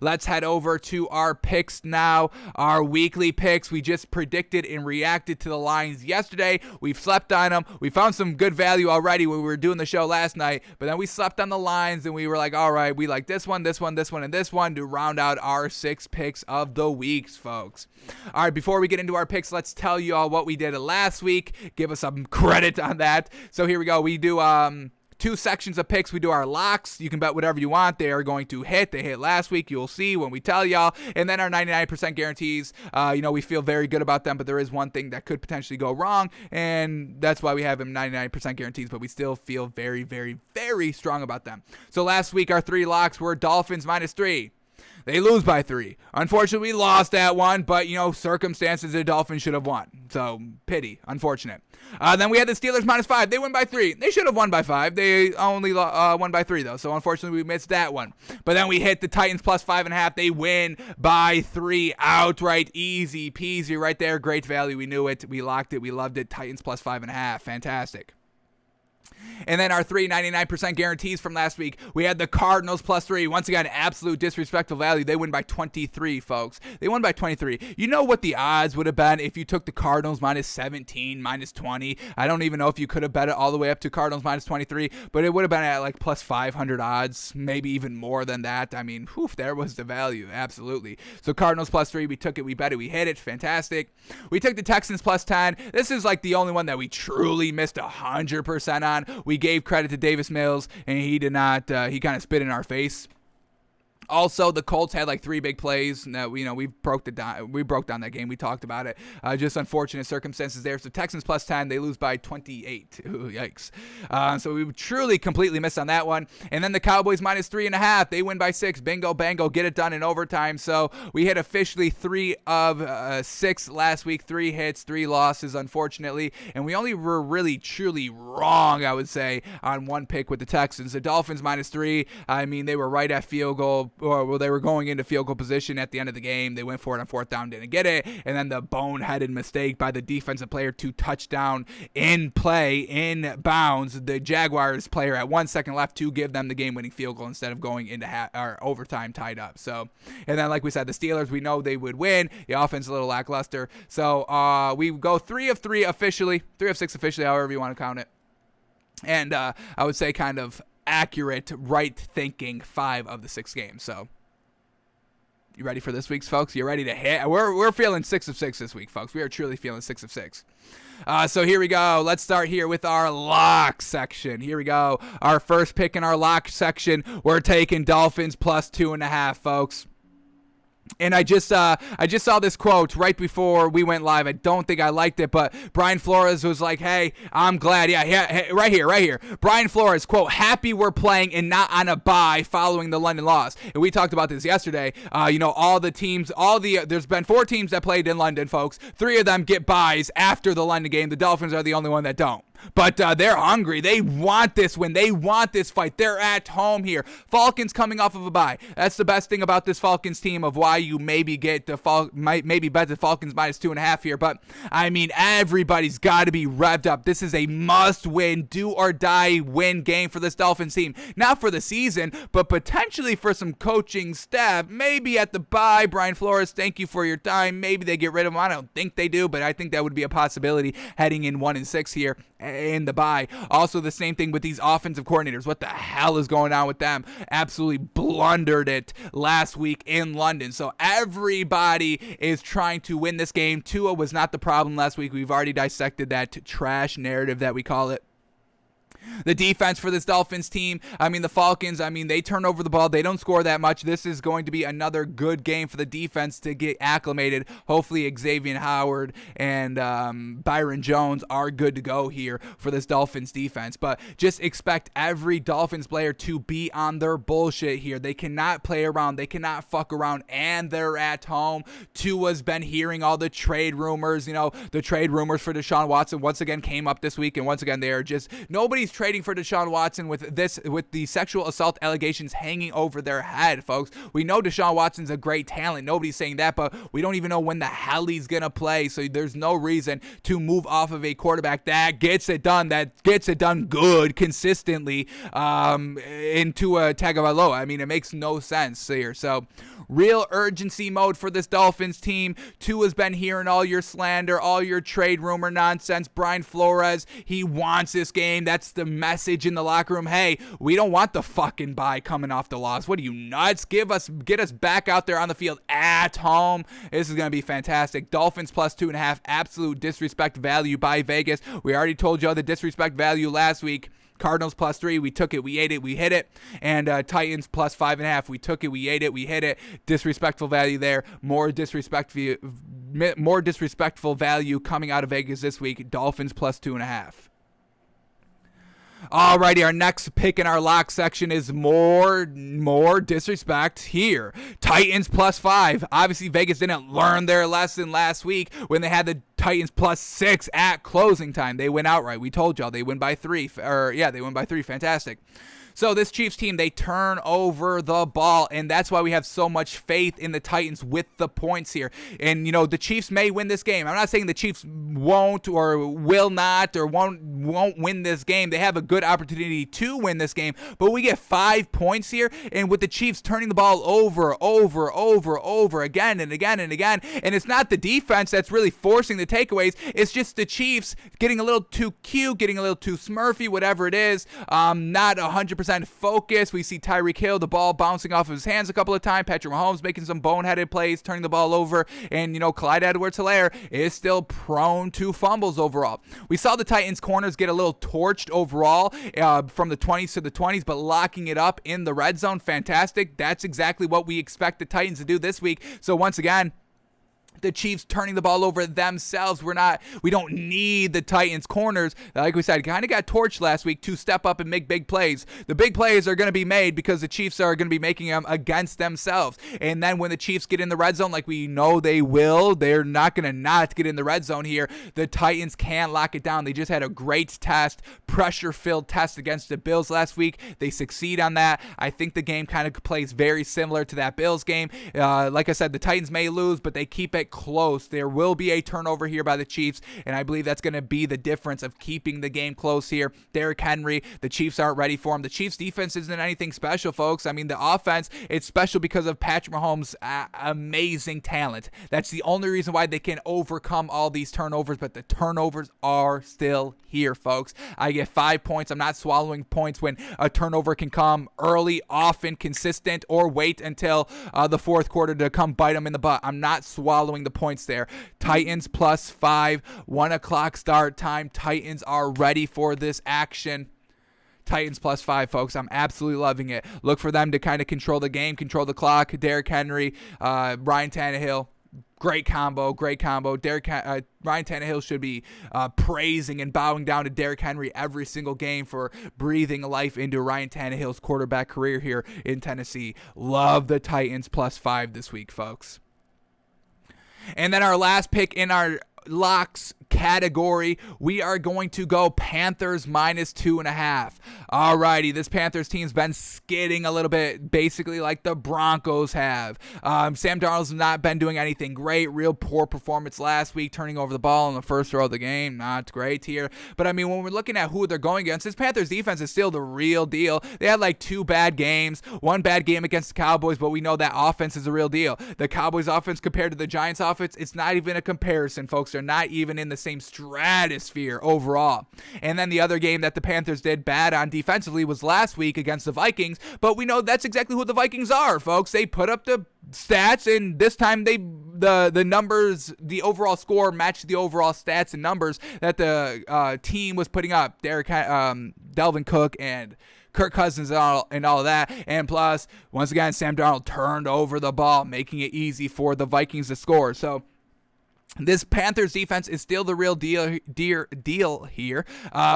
let's head over to our picks now. Our weekly picks. We just predicted and reacted to the lines yesterday. We've slept on them. We found some good value already when we were doing the show last night, but then we slept on the lines and we were like, all right, we like this one, this one, this one, and this one to round out our 6 picks of the weeks, folks. All right, before we get into our picks, let's tell you all what we did last week. Give us some credit on that. So here we go. We do 2 sections of picks. We do our locks. You can bet whatever you want. They are going to hit. They hit last week. You'll see when we tell y'all. And then our 99% guarantees. We feel very good about them, but there is one thing that could potentially go wrong, and that's why we have them 99% guarantees, but we still feel very, very, very strong about them. So last week, our 3 locks were Dolphins -3. They lose by 3. Unfortunately, we lost that one, but, circumstances, the Dolphins should have won. So, pity. Unfortunate. Then we had the Steelers -5. They win by 3. They should have won by 5. They only won by 3, though. So, unfortunately, we missed that one. But then we hit the Titans +5.5. They win by 3 outright. Easy peasy right there. Great value. We knew it. We locked it. We loved it. Titans +5.5. Fantastic. And then our 3 99% guarantees from last week, we had the Cardinals +3. Once again, absolute disrespectful value. They win by 23, folks. They won by 23. You know what the odds would have been if you took the Cardinals -17, -20? I don't even know if you could have bet it all the way up to Cardinals -23, but it would have been at like +500 odds, maybe even more than that. I mean, there was the value. Absolutely. So Cardinals +3, we took it, we bet it, we hit it. Fantastic. We took the Texans +10. This is like the only one that we truly missed 100% on. We gave credit to Davis Mills, and he did not. He kind of spit in our face. Also, the Colts had like 3 big plays. We broke down that game. We talked about it. Just unfortunate circumstances there. So Texans +10, they lose by 28. Ooh, yikes. So we truly completely missed on that one. And then the Cowboys -3.5. They win by 6. Bingo, bango, get it done in overtime. So we hit officially 3 of 6 last week. 3 hits, 3 losses, unfortunately. And we only were really, truly wrong, I would say, on one pick with the Texans. The Dolphins -3. I mean, they were right at field goal. Or they were going into field goal position at the end of the game. They went for it on 4th down, didn't get it. And then the boneheaded mistake by the defensive player to touchdown in play, in bounds, the Jaguars player at 1 second left to give them the game-winning field goal instead of going into overtime tied up. So, and then like we said, the Steelers, we know they would win. The offense a little lackluster. So we go 3 of 3 officially, 3 of 6 officially, however you want to count it. And I would say kind of accurate, right thinking 5 of the 6 games. So you ready for this week's, folks? You ready to hit? We're feeling 6 of 6 this week, folks. We are truly feeling 6 of 6. So here we go. Let's start here with our lock section. Here we go. Our first pick in our lock section, we're taking Dolphins +2.5, folks. And I just saw this quote right before we went live. I don't think I liked it, but Brian Flores was like, hey, I'm glad. Yeah, right here. Brian Flores, quote, happy we're playing and not on a bye following the London loss. And we talked about this yesterday. All the teams, there's been 4 teams that played in London, folks. 3 of them get byes after the London game. The Dolphins are the only one that don't. But they're hungry. They want this win. They want this fight. They're at home here. Falcons coming off of a bye. That's the best thing about this Falcons team of why you maybe bet the Falcons -2.5 here. But, I mean, everybody's got to be revved up. This is a must-win, do-or-die win game for this Dolphins team. Not for the season, but potentially for some coaching staff. Maybe at the bye, Brian Flores, thank you for your time. Maybe they get rid of him. I don't think they do, but I think that would be a possibility heading in 1-6 here in the bye. Also, the same thing with these offensive coordinators. What the hell is going on with them? Absolutely blundered it last week in London. So everybody is trying to win this game. Tua was not the problem last week. We've already dissected that trash narrative that we call it. The defense for this Dolphins team, the Falcons, they turn over the ball. They don't score that much. This is going to be another good game for the defense to get acclimated. Hopefully Xavier Howard and Byron Jones are good to go here for this Dolphins defense. But just expect every Dolphins player to be on their bullshit here. They cannot play around. They cannot fuck around, and they're at home. Tua's been hearing all the trade rumors. The trade rumors for Deshaun Watson once again came up this week, and once again, they're just nobody's trading for Deshaun Watson with the sexual assault allegations hanging over their head, folks. We know Deshaun Watson's a great talent. Nobody's saying that, but we don't even know when the hell he's going to play. So there's no reason to move off of a quarterback that gets it done good consistently into a Tagovailoa. I mean, it makes no sense here. So real urgency mode for this Dolphins team. Tua's been hearing all your slander, all your trade rumor nonsense. Brian Flores, he wants this game. That's the message in the locker room. Hey, we don't want the fucking bye coming off the loss. What are you, nuts? Get us back out there on the field at home. This is going to be fantastic. Dolphins plus 2.5. Absolute disrespect value by Vegas. We already told y'all the disrespect value last week. Cardinals plus 3, we took it, we ate it, we hit it. And Titans plus 5.5, we took it, we ate it, we hit it. Disrespectful value there. More disrespectful value coming out of Vegas this week. Dolphins plus 2.5. Alrighty, our next pick in our lock section is more disrespect here. Titans plus 5. Obviously, Vegas didn't learn their lesson last week when they had the Titans plus 6 at closing time. They win outright. We told y'all they win by 3. They win by 3. Fantastic. So this Chiefs team, they turn over the ball, and that's why we have so much faith in the Titans with the points here. And, you know, the Chiefs may win this game. I'm not saying the Chiefs won't or will not or won't win this game. They have a good opportunity to win this game, but we get 5 points here, and with the Chiefs turning the ball over again and again and again, and it's not the defense that's really forcing the takeaways. It's just the Chiefs getting a little too cute, getting a little too smurfy, whatever it is, not 100% focus. We see Tyreek Hill, the ball bouncing off of his hands a couple of times. Patrick Mahomes making some boneheaded plays, turning the ball over. And, you know, Clyde Edwards-Helaire is still prone to fumbles overall. We saw the Titans corners get a little torched overall from the 20s to the 20s, but locking it up in the red zone. Fantastic. That's exactly what we expect the Titans to do this week. So once again, the Chiefs turning the ball over themselves. We don't need the Titans corners, like we said, kind of got torched last week, to step up and make big plays. The big plays are going to be made because the Chiefs are going to be making them against themselves. And then when the Chiefs get in the red zone, like we know they will, they're not going to not get in the red zone here. The Titans can lock it down. They just had a great test, pressure-filled test against the Bills last week. They succeed on that. I think the game kind of plays very similar to that Bills game. Like I said, the Titans may lose, but they keep it close. There will be a turnover here by the Chiefs, and I believe that's going to be the difference of keeping the game close here. Derrick Henry, the Chiefs aren't ready for him. The Chiefs defense isn't anything special, folks. I mean, the offense, it's special because of Patrick Mahomes' amazing talent. That's the only reason why they can overcome all these turnovers, but the turnovers are still here, folks. I get 5 points. I'm not swallowing points when a turnover can come early, often, consistent, or wait until the fourth quarter to come bite them in the butt. I'm not swallowing the points there. Titans plus 5, 1 o'clock start time. Titans are ready for this action. Titans plus 5, folks. I'm absolutely loving it. Look for them to kind of control the game, control the clock. Derrick Henry, Ryan Tannehill. Great combo. Ryan Tannehill should be praising and bowing down to Derrick Henry every single game for breathing life into Ryan Tannehill's quarterback career here in Tennessee. Love the Titans plus 5 this week, folks. And then our last pick in our locks category, we are going to go Panthers minus 2.5. Alrighty, this Panthers team's been skidding a little bit, basically like the Broncos have. Sam Darnold's not been doing anything great. Real poor performance last week, turning over the ball in the first row of the game. Not great here. But I mean, when we're looking at who they're going against, this Panthers defense is still the real deal. They had like 2 bad games, 1 bad game against the Cowboys, but we know that offense is a real deal. The Cowboys offense compared to the Giants offense, it's not even a comparison, folks. They're not even in the same stratosphere overall. And then the other game that the Panthers did bad on defensively was last week against the Vikings, but we know that's exactly who the Vikings are, folks. They put up the stats, and this time the numbers, the overall score matched the overall stats and numbers that the team was putting up. Dalvin Cook and Kirk Cousins and all of that. And plus, once again, Sam Darnold turned over the ball, making it easy for the Vikings to score. So This Panthers defense is still the real deal here.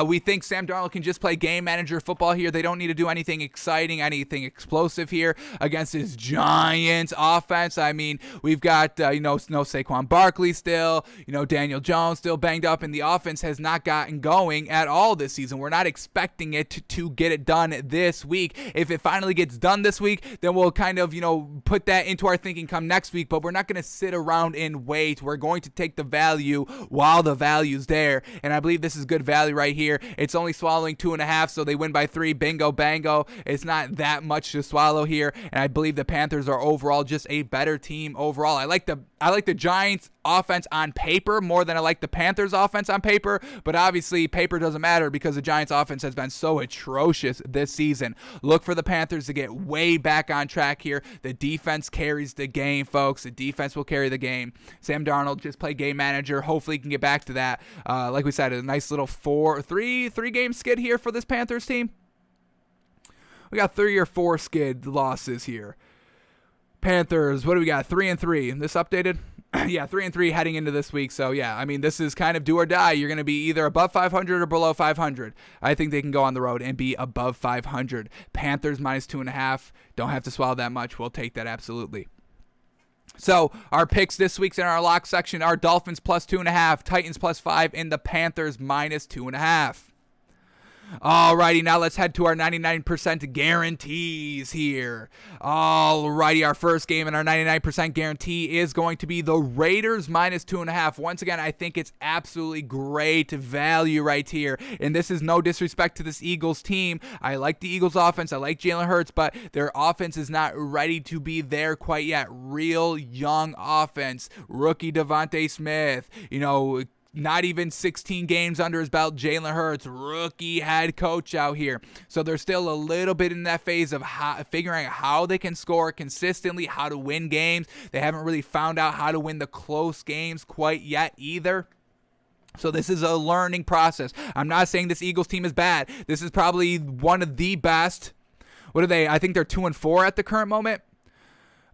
We think Sam Darnold can just play game manager football here. They don't need to do anything exciting, anything explosive here against this Giants offense. I mean, we've got, no Saquon Barkley still, Daniel Jones still banged up, and the offense has not gotten going at all this season. We're not expecting it to get it done this week. If it finally gets done this week, then we'll kind of, put that into our thinking come next week, but we're not going to sit around and wait. We're going to take the value while the value's there, and I believe this is good value right here. It's only swallowing 2.5, so they win by 3. Bingo bango. It's not that much to swallow here, and I believe the Panthers are overall just a better team overall. I like the Giants offense on paper more than I like the Panthers offense on paper, but obviously paper doesn't matter because the Giants offense has been so atrocious this season. Look for the Panthers to get way back on track here. The defense carries the game, folks. The defense will carry the game. Sam Darnold just play game manager. Hopefully he can get back to that. Like we said, a nice little three game skid here for this Panthers team. We got 3 or 4 skid losses here. Panthers, what do we got? 3-3. This updated? Yeah, 3-3 heading into this week. So yeah, I mean, this is kind of do or die. You're going to be either above 500 or below 500. I think they can go on the road and be above 500. Panthers minus 2.5. Don't have to swallow that much. We'll take that absolutely. So our picks this week's in our lock section are Dolphins plus 2.5, Titans plus 5, and the Panthers minus 2.5. Alrighty, now let's head to our 99% guarantees here. Alrighty, our first game in our 99% guarantee is going to be the Raiders minus 2.5. Once again, I think it's absolutely great value right here. And this is no disrespect to this Eagles team. I like the Eagles offense. I like Jalen Hurts, but their offense is not ready to be there quite yet. Real young offense. Rookie Devontae Smith, not even 16 games under his belt. Jalen Hurts, rookie head coach out here. So they're still a little bit in that phase of figuring out how they can score consistently, how to win games. They haven't really found out how to win the close games quite yet either. So this is a learning process. I'm not saying this Eagles team is bad. This is probably one of the best. What are they? I think they're 2-4 at the current moment.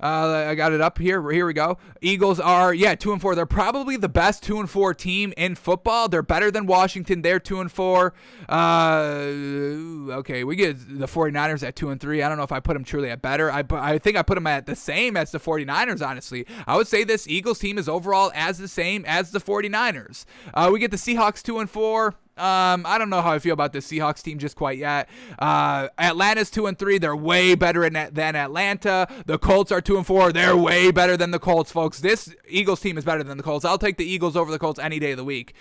I got it up here. Here we go. Eagles are, 2-4. They're probably the best 2-4 team in football. They're better than Washington. They're 2-4. Okay, we get the 49ers at 2-3. I don't know if I put them truly at better. I think I put them at the same as the 49ers, honestly. I would say this Eagles team is overall as the same as the 49ers. We get the Seahawks 2-4. I don't know how I feel about the Seahawks team just quite yet. Atlanta's 2-3. They're way better than Atlanta. The Colts are 2-4. They're way better than the Colts, folks. This Eagles team is better than the Colts. I'll take the Eagles over the Colts any day of the week.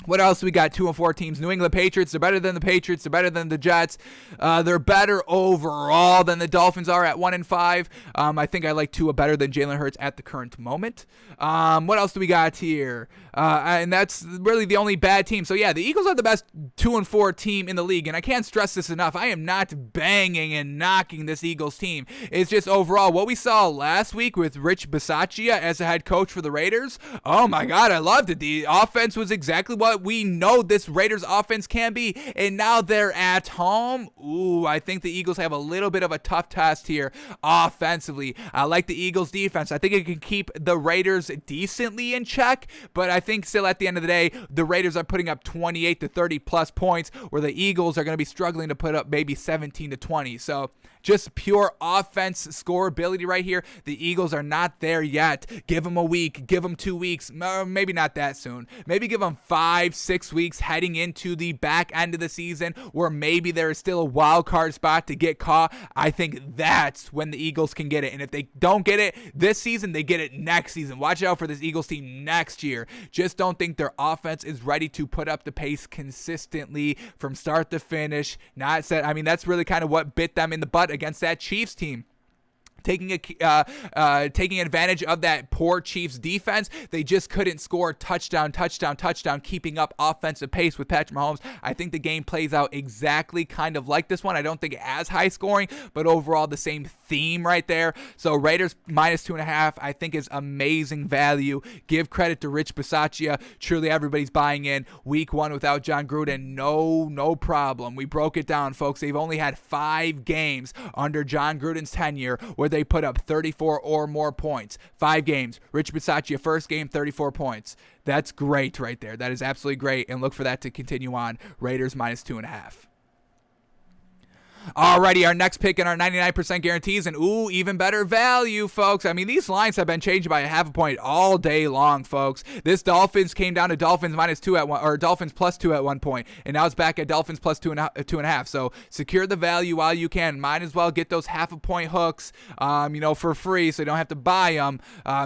What else we got? 2-4 teams. New England Patriots. They're better than the Patriots. They're better than the Jets. They're better overall than the Dolphins are at 1-5. I think I like Tua better than Jalen Hurts at the current moment. What else do we got here? And that's really the only bad team. So yeah, the Eagles are the best 2-4 team in the league, and I can't stress this enough. I am not banging and knocking this Eagles team. It's just overall what we saw last week with Rich Bisaccia as the head coach for the Raiders. Oh my God, I loved it. The offense was exactly what we know this Raiders offense can be, and now they're at home. Ooh, I think the Eagles have a little bit of a tough test here offensively. I like the Eagles defense. I think it can keep the Raiders decently in check, but I think still at the end of the day, the Raiders are putting up 28 to 30 plus points, where the Eagles are going to be struggling to put up maybe 17 to 20. So just pure offense scoreability right here. The Eagles are not there yet. Give them a week. Give them 2 weeks. Maybe not that soon. Maybe give them 5-6 weeks heading into the back end of the season, where maybe there is still a wild card spot to get caught. I think that's when the Eagles can get it. And if they don't get it this season, they get it next season. Watch out for this Eagles team next year. Just don't think their offense is ready to put up the pace consistently from start to finish. That's really kind of what bit them in the butt against that Chiefs team. Taking advantage of that poor Chiefs defense, they just couldn't score touchdown, keeping up offensive pace with Patrick Mahomes. I think the game plays out exactly kind of like this one. I don't think it as high scoring, but overall the same theme right there. So Raiders minus 2.5, I think is amazing value. Give credit to Rich Bisaccia. Truly everybody's buying in. Week 1 without John Gruden, no problem. We broke it down, folks. They've only had 5 games under John Gruden's tenure where they put up 34 or more points. 5 games. Rich Bisaccia, first game, 34 points. That's great right there. That is absolutely great, and look for that to continue on. Raiders minus 2.5. Alrighty, our next pick in our 99% guarantees, and even better value, folks. I mean, these lines have been changed by a half a point all day long, folks. This Dolphins came down to Dolphins minus 2 at one, or Dolphins plus 2 at one point, and now it's back at Dolphins plus 2.5. So secure the value while you can. Might as well get those half a point hooks, for free, so you don't have to buy them.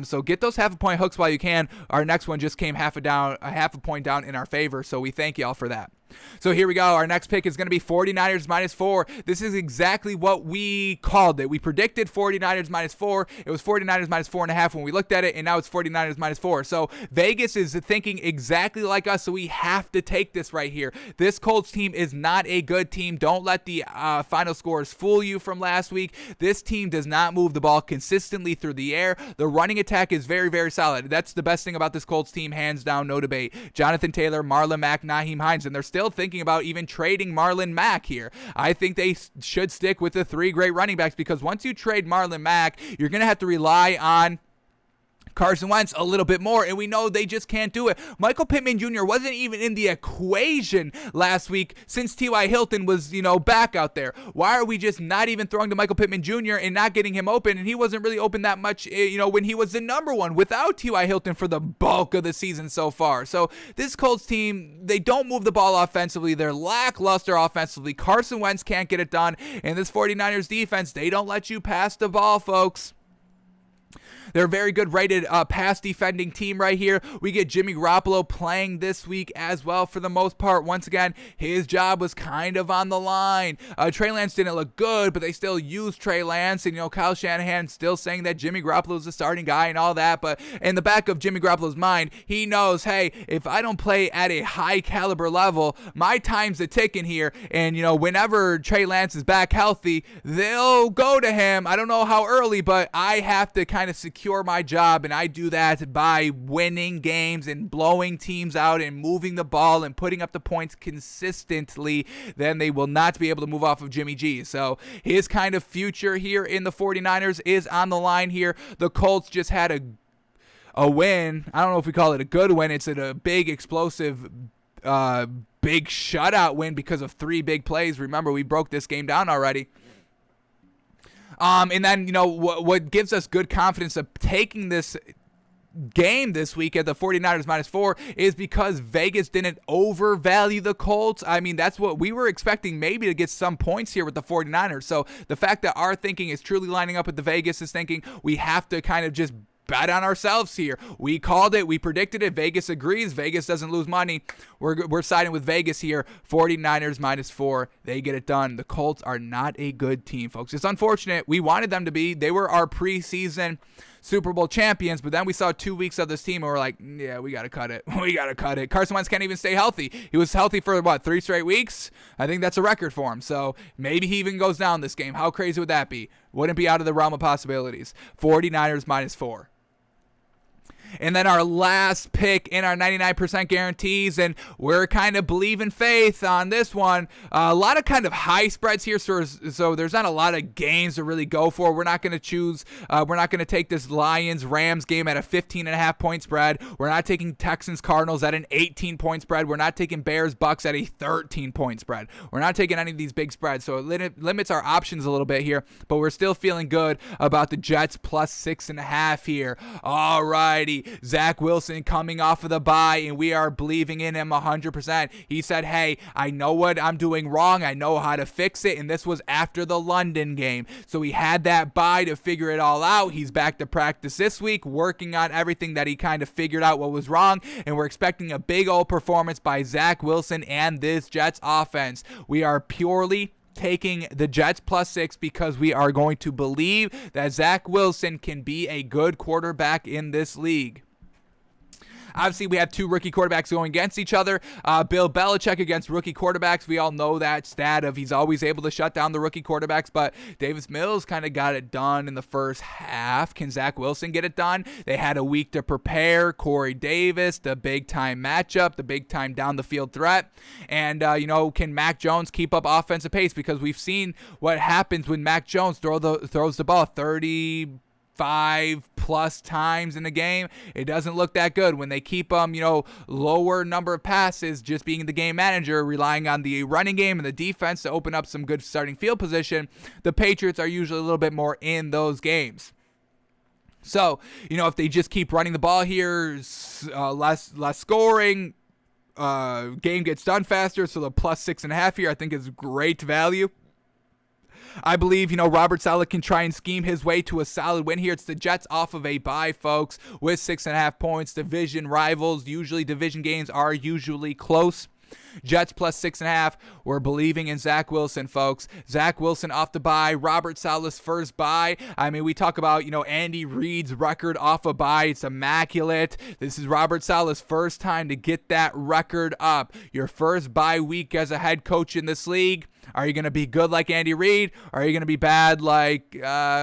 So get those half a point hooks while you can. Our next one just came half a point down in our favor, so we thank y'all for that. So here we go. Our next pick is going to be 49ers minus 4. This is exactly what we called it. We predicted 49ers minus 4. It was 49ers minus 4.5 when we looked at it, and now it's 49ers minus 4. So Vegas is thinking exactly like us, so we have to take this right here. This Colts team is not a good team. Don't let the final scores fool you from last week. This team does not move the ball consistently through the air. The running attack is very, very solid. That's the best thing about this Colts team, hands down, no debate. Jonathan Taylor, Marlon Mack, Nyheim Hines, and they're still thinking about even trading Marlon Mack here. I think they should stick with the 3 great running backs, because once you trade Marlon Mack, you're going to have to rely on Carson Wentz a little bit more, and we know they just can't do it. Michael Pittman Jr. wasn't even in the equation last week since T.Y. Hilton was, back out there. Why are we just not even throwing to Michael Pittman Jr. and not getting him open? And he wasn't really open that much, when he was the number one without T.Y. Hilton for the bulk of the season so far. So this Colts team, they don't move the ball offensively. They're lackluster offensively. Carson Wentz can't get it done. And this 49ers defense, they don't let you pass the ball, folks. They're a very good rated pass defending team right here. We get Jimmy Garoppolo playing this week as well for the most part. Once again, his job was kind of on the line. Trey Lance didn't look good, but they still used Trey Lance. And, Kyle Shanahan still saying that Jimmy Garoppolo is the starting guy and all that. But in the back of Jimmy Garoppolo's mind, he knows, hey, if I don't play at a high caliber level, my time's a ticking here. And, whenever Trey Lance is back healthy, they'll go to him. I don't know how early, but I have to kind of secure my job, and I do that by winning games and blowing teams out and moving the ball and putting up the points consistently. Then they will not be able to move off of Jimmy G. So his kind of future here in the 49ers is on the line here. The Colts just had a win. I don't know if we call it a good win. It's a big explosive big shutout win because of 3 big plays. Remember, we broke this game down already. And then, what gives us good confidence of taking this game this week at the 49ers minus 4 is because Vegas didn't overvalue the Colts. I mean, that's what we were expecting, maybe to get some points here with the 49ers. So the fact that our thinking is truly lining up with the Vegas' thinking, we have to kind of just bet on ourselves here. We called it. We predicted it. Vegas agrees. Vegas doesn't lose money. We're siding with Vegas here. 49ers minus 4. They get it done. The Colts are not a good team, folks. It's unfortunate. We wanted them to be. They were our preseason Super Bowl champions, but then we saw 2 weeks of this team and we're like, yeah, we got to cut it. We got to cut it. Carson Wentz can't even stay healthy. He was healthy for, 3 straight weeks? I think that's a record for him. So maybe he even goes down this game. How crazy would that be? Wouldn't be out of the realm of possibilities. 49ers minus 4. And then our last pick in our 99% guarantees, and we're kind of believing faith on this one. A lot of kind of high spreads here, so there's not a lot of games to really go for. We're not going to take this Lions-Rams game at a 15.5 point spread. We're not taking Texans-Cardinals at an 18-point spread. We're not taking Bears-Bucks at a 13-point spread. We're not taking any of these big spreads, so it limits our options a little bit here, but we're still feeling good about the Jets plus 6.5 here. Alrighty. Zach Wilson coming off of the bye, and we are believing in him 100%. He said, hey, I know what I'm doing wrong. I know how to fix it, and this was after the London game. So he had that bye to figure it all out. He's back to practice this week, working on everything that he kind of figured out what was wrong, and we're expecting a big old performance by Zach Wilson and this Jets offense. We are purely taking the Jets plus 6 because we are going to believe that Zach Wilson can be a good quarterback in this league. Obviously, we have two rookie quarterbacks going against each other. Bill Belichick against rookie quarterbacks. We all know that stat of he's always able to shut down the rookie quarterbacks, but Davis Mills kind of got it done in the first half. Can Zach Wilson get it done? They had a week to prepare. Corey Davis, the big-time matchup, the big-time down-the-field threat. And, can Mac Jones keep up offensive pace? Because we've seen what happens when Mac Jones throws the ball 35+ times in a game. It doesn't look that good when they keep lower number of passes, just being the game manager, relying on the running game and the defense to open up some good starting field position. The Patriots are usually a little bit more in those games. So, if they just keep running the ball here, less scoring, game gets done faster, so the +6.5 here I think is great value. I believe, Robert Saleh can try and scheme his way to a solid win here. It's the Jets off of a bye, folks, with 6.5 points. Division rivals. Usually division games are usually close. Jets +6.5. We're believing in Zach Wilson, folks. Zach Wilson off the bye. Robert Saleh's first bye. I mean, we talk about, Andy Reid's record off a bye. It's immaculate. This is Robert Saleh's first time to get that record up. Your first bye week as a head coach in this league. Are you going to be good like Andy Reid, or are you going to be bad like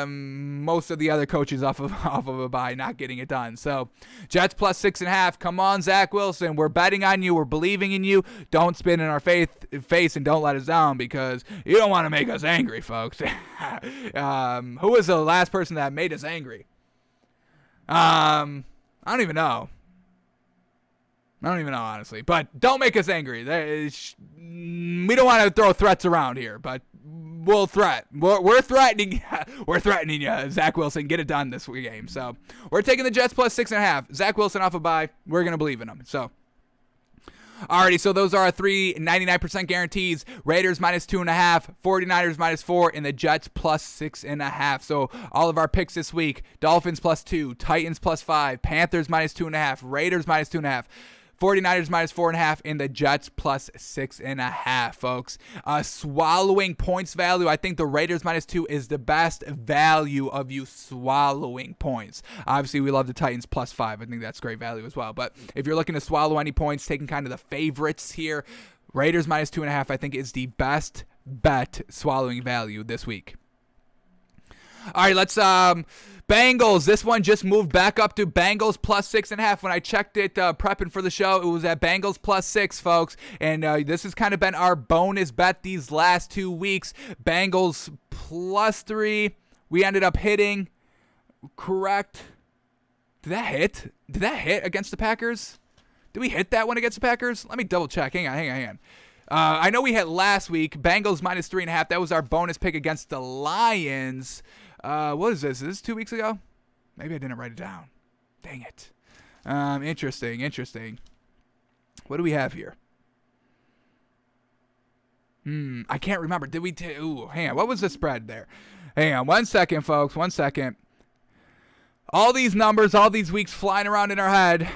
most of the other coaches off of a bye, not getting it done? So, Jets +6.5. Come on, Zach Wilson. We're betting on you. We're believing in you. Don't spin in our face and don't let us down, because you don't want to make us angry, folks. Who was the last person that made us angry? I don't even know. Honestly. But don't make us angry. We don't want to throw threats around here, but we'll threat. We're threatening. We're threatening you, Zach Wilson. Get it done this game. So we're taking the Jets +6.5. Zach Wilson off a bye. We're going to believe in him. So. Alrighty, so those are our 3 99% guarantees. Raiders -2.5, 49ers -4, and the Jets +6.5. So all of our picks this week: Dolphins +2, Titans +5, Panthers -2.5, Raiders -2.5. 49ers -4.5, and the Jets +6.5, folks. Swallowing points value, I think the Raiders -2 is the best value of you swallowing points. Obviously, we love the Titans +5. I think that's great value as well. But if you're looking to swallow any points, taking kind of the favorites here, Raiders -2.5, I think is the best bet swallowing value this week. All right, let's Bengals. This one just moved back up to Bengals +6.5. When I checked it prepping for the show, it was at Bengals +6, folks. And this has kind of been our bonus bet these last 2 weeks. Bengals +3. We ended up hitting. Correct. Did that hit? Did that hit against the Packers? Did we hit that one against the Packers? Let me double check. Hang on. I know we hit last week. Bengals -3.5. That was our bonus pick against the Lions. What is this? Is this 2 weeks ago? Maybe I didn't write it down. Dang it. Interesting. What do we have here? I can't remember. Did we? Hang on. What was the spread there? Hang on. 1 second, folks. 1 second. All these numbers, all these weeks flying around in our head.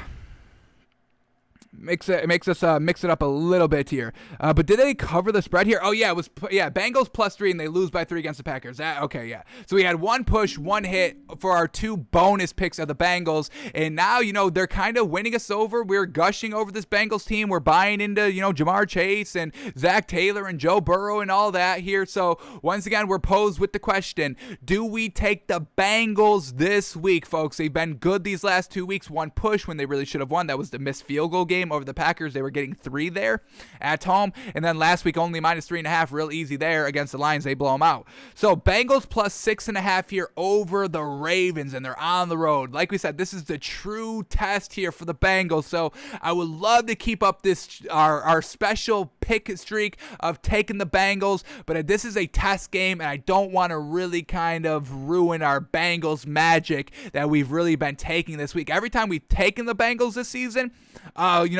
It makes us mix it up a little bit here. But did they cover the spread here? Oh, yeah, it was Bengals +3, and they lose by 3 against the Packers. Okay, yeah. So we had one push, one hit for our 2 bonus picks of the Bengals, and now, they're kind of winning us over. We're gushing over this Bengals team. We're buying into, Jamar Chase and Zach Taylor and Joe Burrow and all that here. So once again, we're posed with the question, do we take the Bengals this week, folks? They've been good these last 2 weeks. One push when they really should have won. That was the missed field goal game over the Packers. They were getting 3 there at home, and then last week only -3.5, real easy there against the Lions. They blow them out. So Bengals +6.5 here over the Ravens, and they're on the road. Like we said, this is the true test here for the Bengals. So I would love to keep up this our special pick streak of taking the Bengals, but this is a test game, and I don't want to really kind of ruin our Bengals magic that we've really been taking this week. Every time we've taken the Bengals this season,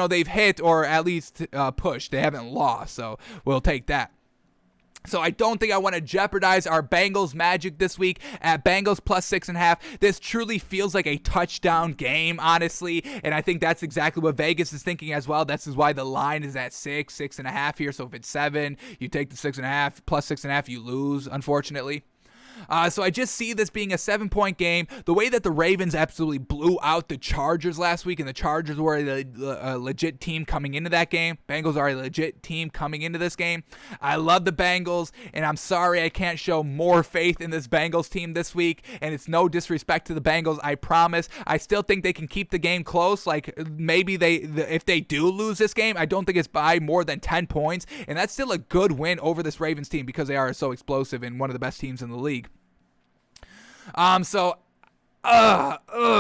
they've hit or at least pushed. They haven't lost, so we'll take that. So I don't think I want to jeopardize our Bengals magic this week at Bengals +6.5. This truly feels like a touchdown game, honestly, and I think that's exactly what Vegas is thinking as well. This is why the line is at 6.5 here. So if it's 7, you take the 6.5 +6.5, you lose, unfortunately. So I just see this being a 7-point game. The way that the Ravens absolutely blew out the Chargers last week, and the Chargers were a legit team coming into that game. Bengals are a legit team coming into this game. I love the Bengals, and I'm sorry I can't show more faith in this Bengals team this week, and it's no disrespect to the Bengals, I promise. I still think they can keep the game close. Like, maybe if they do lose this game, I don't think it's by more than 10 points, and that's still a good win over this Ravens team because they are so explosive and one of the best teams in the league.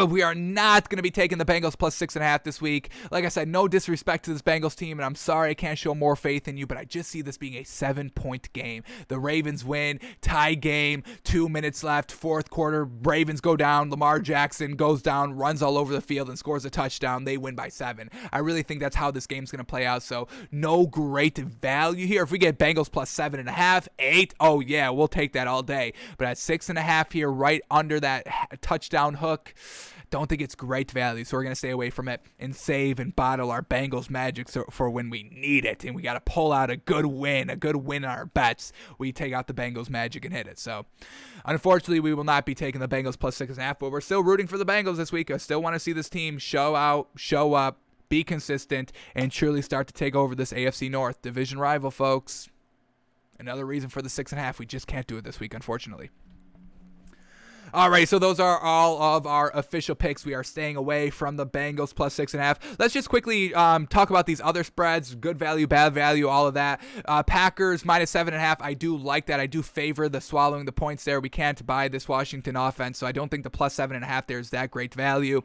We are not going to be taking the Bengals plus 6.5 this week. Like I said, no disrespect to this Bengals team, and I'm sorry I can't show more faith in you, but I just see this being a 7-point game. The Ravens win, tie game, 2 minutes left, fourth quarter, Ravens go down, Lamar Jackson goes down, runs all over the field, and scores a touchdown. They win by 7. I really think that's how this game's going to play out, so no great value here. If we get Bengals plus 7.5, 8, oh yeah, we'll take that all day. But at 6.5 here, right under that touchdown hook, don't think it's great value, so we're going to stay away from it and save and bottle our Bengals magic for when we need it, and we got to pull out a good win on our bets. We take out the Bengals magic and hit it. So unfortunately, we will not be taking the Bengals plus 6.5, but we're still rooting for the Bengals this week. I still want to see this team show up, be consistent, and truly start to take over this AFC North division rival, folks. Another reason for the 6.5. We just can't do it this week, unfortunately. All right, so those are all of our official picks. We are staying away from the Bengals plus 6.5. Let's just quickly talk about these other spreads, good value, bad value, all of that. Packers minus 7.5. I do like that. I do favor the swallowing the points there. We can't buy this Washington offense, so I don't think the plus 7.5 there is that great value.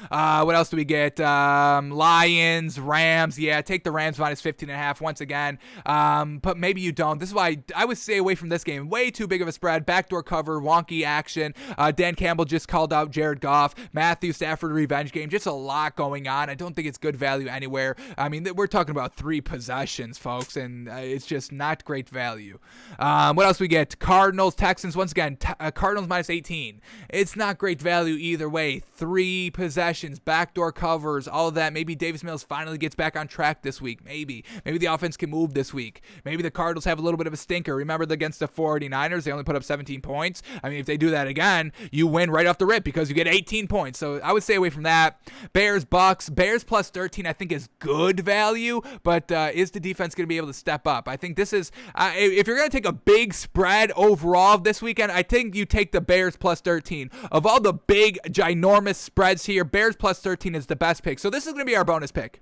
What else do we get? Lions, Rams. Yeah, take the Rams minus 15.5 once again. But maybe you don't. This is why I would stay away from this game. Way too big of a spread. Backdoor cover, wonky action. Dan Campbell just called out Jared Goff. Matthew Stafford revenge game. Just a lot going on. I don't think it's good value anywhere. I mean, we're talking about 3 possessions, folks, and it's just not great value. What else we get? Cardinals, Texans. Once again, Cardinals minus 18. It's not great value either way. 3 possessions. Backdoor covers, all of that. Maybe Davis Mills finally gets back on track this week. Maybe the offense can move this week. Maybe the Cardinals have a little bit of a stinker. Remember against the 49ers, they only put up 17 points. I mean, if they do that again, you win right off the rip because you get 18 points. So I would stay away from that. Bears, Bucks. Bears plus 13 I think is good value, but is the defense going to be able to step up? I think this is, if you're going to take a big spread overall this weekend, I think you take the Bears plus 13. Of all the big, ginormous spreads here, Bears plus 13 is the best pick. So this is going to be our bonus pick.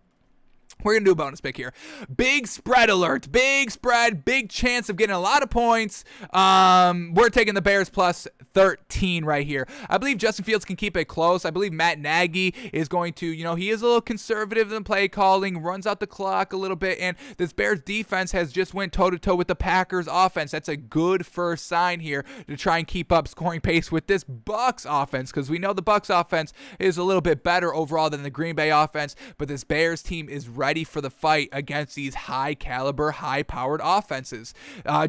We're going to do a bonus pick here. Big spread alert. Big spread. Big chance of getting a lot of points. We're taking the Bears plus 13 right here. I believe Justin Fields can keep it close. I believe Matt Nagy is going to, he is a little conservative in play calling, runs out the clock a little bit, and this Bears defense has just went toe-to-toe with the Packers offense. That's a good first sign here to try and keep up scoring pace with this Bucs offense, because we know the Bucs offense is a little bit better overall than the Green Bay offense, but this Bears team is ready for the fight against these high-caliber, high-powered offenses.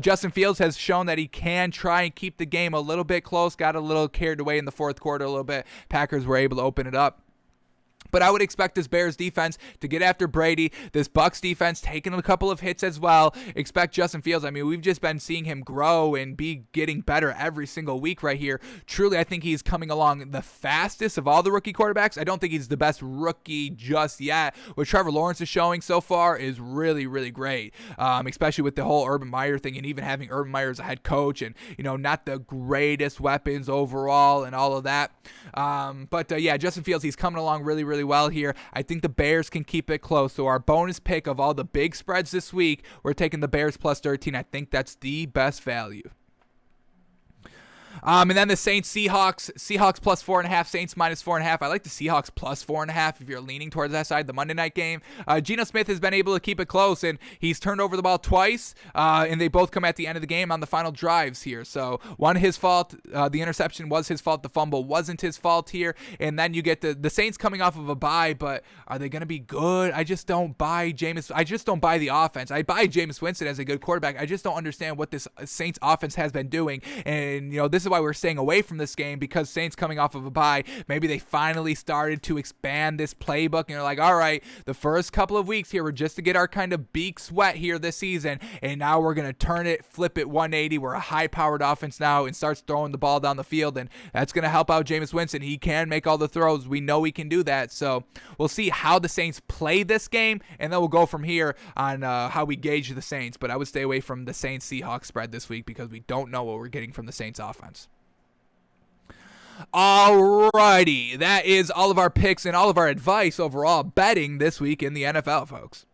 Justin Fields has shown that he can try and keep the game a little bit close, got a little carried away in the fourth quarter a little bit. Packers were able to open it up. But I would expect this Bears defense to get after Brady. This Bucs defense taking a couple of hits as well. Expect Justin Fields. I mean, we've just been seeing him grow and be getting better every single week right here. Truly, I think he's coming along the fastest of all the rookie quarterbacks. I don't think he's the best rookie just yet. What Trevor Lawrence is showing so far is really, really great, especially with the whole Urban Meyer thing and even having Urban Meyer as a head coach and, not the greatest weapons overall and all of that. But Justin Fields, he's coming along really, really well here. I think the Bears can keep it close. So our bonus pick of all the big spreads this week, we're taking the Bears plus 13. I think that's the best value. And then the Saints, Seahawks plus 4.5, Saints minus 4.5. I like the Seahawks plus 4.5 if you're leaning towards that side. The Monday night game, Geno Smith has been able to keep it close, and he's turned over the ball twice, and they both come at the end of the game on the final drives here. So one, his fault. The interception was his fault. The fumble wasn't his fault here. And then you get the Saints coming off of a bye, but are they going to be good? I just don't buy the offense. I buy Jameis Winston as a good quarterback. I just don't understand what this Saints offense has been doing. And, this is reason why we're staying away from this game, because Saints coming off of a bye, maybe they finally started to expand this playbook and they're like, all right, the first couple of weeks here were just to get our kind of beaks wet here this season, and now we're going to turn it, flip it 180. We're a high-powered offense now and starts throwing the ball down the field, and that's going to help out Jameis Winston. He can make all the throws. We know he can do that, so we'll see how the Saints play this game, and then we'll go from here on how we gauge the Saints. But I would stay away from the Saints-Seahawks spread this week because we don't know what we're getting from the Saints offense. Alrighty, that is all of our picks and all of our advice overall betting this week in the NFL, folks.